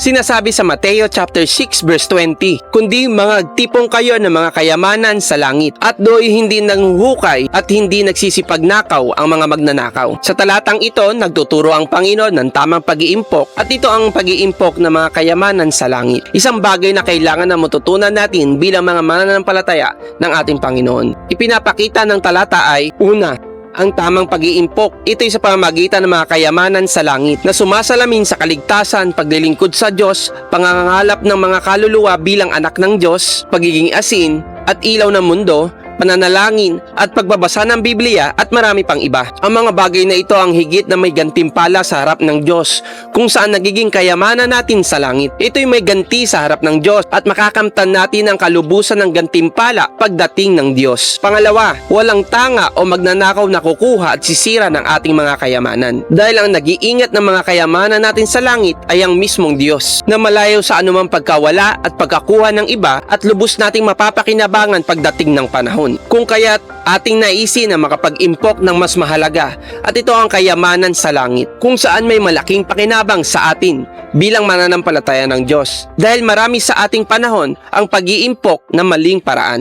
Sinasabi sa Mateo chapter 6 verse 20, kundi mga tipong kayo ng mga kayamanan sa langit, at do'y hindi nanghuhukay at hindi nagsisipagnakaw ang mga magnanakaw. Sa talatang ito, nagtuturo ang Panginoon ng tamang pag-iimpok, at ito ang pag-iimpok ng mga kayamanan sa langit. Isang bagay na kailangan na matutunan natin bilang mga mananampalataya ng ating Panginoon. Ipinapakita ng talata ay, una, ang tamang pag-iimpok. Ito'y sa pamamagitan ng mga kayamanan sa langit na sumasalamin sa kaligtasan, paglilingkod sa Diyos, pangangalap ng mga kaluluwa bilang anak ng Diyos, pagiging asin at ilaw ng mundo, pananalangin at pagbabasa ng Biblia at marami pang iba. Ang mga bagay na ito ang higit na may gantimpala sa harap ng Diyos, kung saan nagiging kayamanan natin sa langit. Ito'y may ganti sa harap ng Diyos at makakamtan natin ang kalubusan ng gantimpala pagdating ng Diyos. Pangalawa, walang tanga o magnanakaw na kukuha at sisira ng ating mga kayamanan. Dahil ang nag-iingat ng mga kayamanan natin sa langit ay ang mismong Diyos, na malayo sa anumang pagkawala at pagkakuha ng iba, at lubos nating mapapakinabangan pagdating ng panahon. Kung kaya't ating naisin na makapag-impok ng mas mahalaga, at ito ang kayamanan sa langit, kung saan may malaking pakinabang sa atin bilang mananampalataya ng Diyos, dahil marami sa ating panahon ang pag-iimpok ng maling paraan.